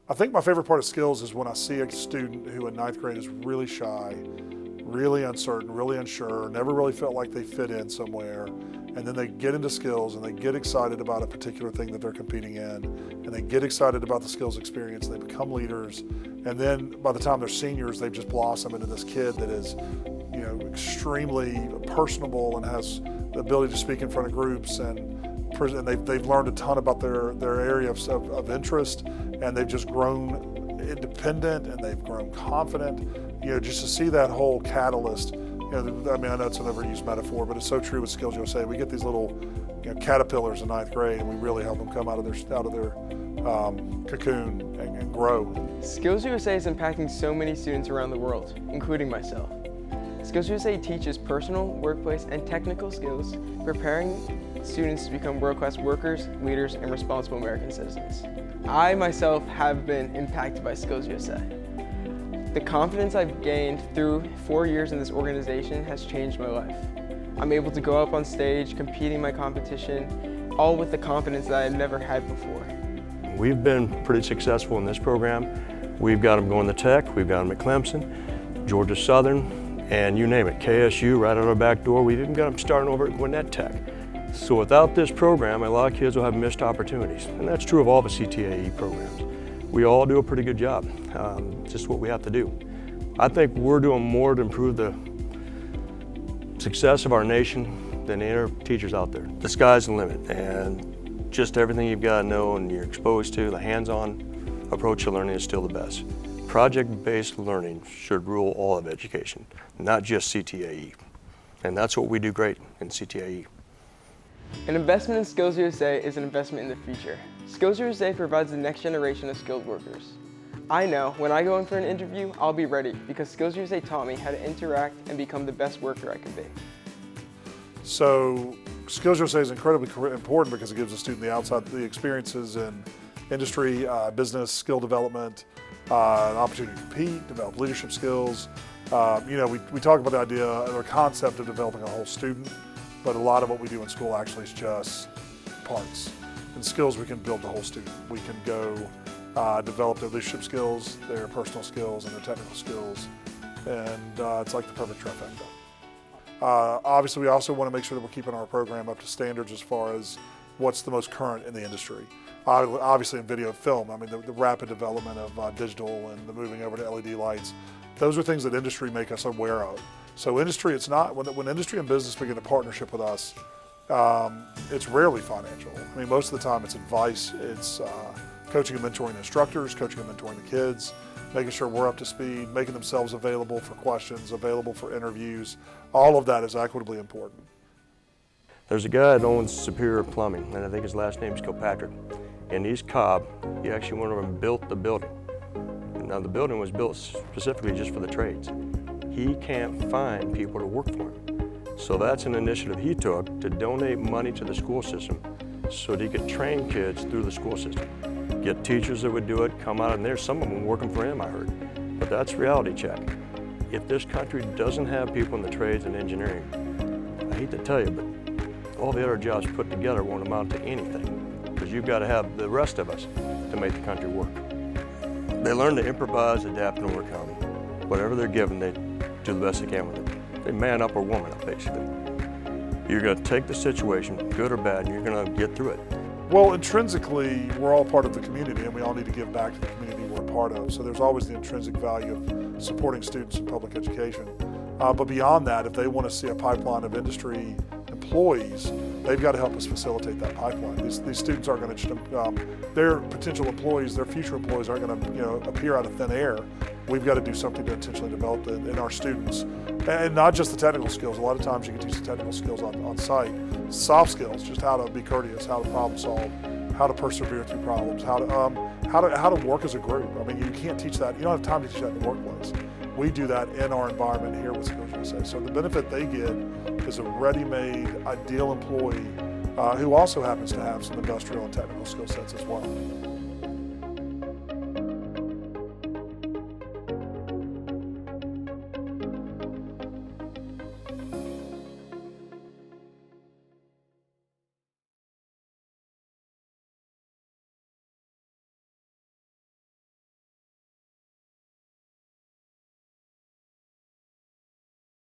I think my favorite part of Skills is when I see a student who in ninth grade is really shy, really uncertain, really unsure, never really felt like they fit in somewhere, and then they get into Skills and they get excited about a particular thing that they're competing in, and they get excited about the Skills experience, they become leaders, and then by the time they're seniors, they've just blossomed into this kid that is, extremely personable and has the ability to speak in front of groups, and they've learned a ton about their area of interest, and they've just grown independent and they've grown confident. Just to see that whole catalyst. I know it's an overused metaphor, but it's so true with SkillsUSA. We get these little caterpillars in ninth grade, and we really help them come out of their cocoon and grow. SkillsUSA is impacting so many students around the world, including myself. SkillsUSA teaches personal, workplace, and technical skills, preparing students to become world-class workers, leaders, and responsible American citizens. I myself have been impacted by SkillsUSA. The confidence I've gained through 4 years in this organization has changed my life. I'm able to go up on stage, competing in my competition, all with the confidence that I've never had before. We've been pretty successful in this program. We've got them going to Tech, we've got them at Clemson, Georgia Southern, and you name it, KSU, right out our back door. We've even got them starting over at Gwinnett Tech. So without this program, a lot of kids will have missed opportunities. And that's true of all the CTAE programs. We all do a pretty good job. Just what we have to do. I think we're doing more to improve the success of our nation than any other teachers out there. The sky's the limit, and just everything you've got to know and you're exposed to, the hands-on approach to learning is still the best. Project-based learning should rule all of education, not just CTAE. And that's what we do great in CTAE. An investment in SkillsUSA is an investment in the future. SkillsUSA provides the next generation of skilled workers. I know when I go in for an interview, I'll be ready because SkillsUSA taught me how to interact and become the best worker I can be. So SkillsUSA is incredibly important because it gives a student the experiences in industry, business, skill development, an opportunity to compete, develop leadership skills. We talk about the idea or concept of developing a whole student, but a lot of what we do in school actually is just parts. In Skills, we can build the whole student. We can go develop their leadership skills, their personal skills, and their technical skills, and it's like the perfect trifecta. Obviously, we also want to make sure that we're keeping our program up to standards as far as what's the most current in the industry. Obviously in video and film, the rapid development of digital and the moving over to LED lights, those are things that industry make us aware of. So industry, it's not, when industry and business begin a partnership with us, it's rarely financial. Most of the time it's advice, it's coaching and mentoring instructors, coaching and mentoring the kids, making sure we're up to speed, making themselves available for questions, available for interviews. All of that is equitably important. There's a guy that owns Superior Plumbing, and I think his last name is Kilpatrick. In East Cobb, he actually went over and built the building. Now the building was built specifically just for the trades. He can't find people to work for him. So that's an initiative he took to donate money to the school system so that he could train kids through the school system. Get teachers that would do it, come out, and there's some of them working for him, I heard. But that's reality check. If this country doesn't have people in the trades and engineering, I hate to tell you, but all the other jobs put together won't amount to anything, because you've got to have the rest of us to make the country work. They learn to improvise, adapt, and overcome. Whatever they're given, they do the best they can with it. They man up or woman up, basically. You're going to take the situation, good or bad, and you're going to get through it. Well, intrinsically, we're all part of the community, and we all need to give back to the community we're a part of. So there's always the intrinsic value of supporting students in public education. But beyond that, if they want to see a pipeline of industry employees, they've got to help us facilitate that pipeline. These students aren't going to, their potential employees, their future employees aren't going to, appear out of thin air. We've got to do something to intentionally develop in our students. And not just the technical skills. A lot of times you can teach the technical skills on site. Soft skills, just how to be courteous, how to problem solve, how to persevere through problems, how to work as a group. You can't teach that. You don't have time to teach that in the workplace. We do that in our environment here with SkillsUSA. So the benefit they get is a ready-made, ideal employee who also happens to have some industrial and technical skill sets as well.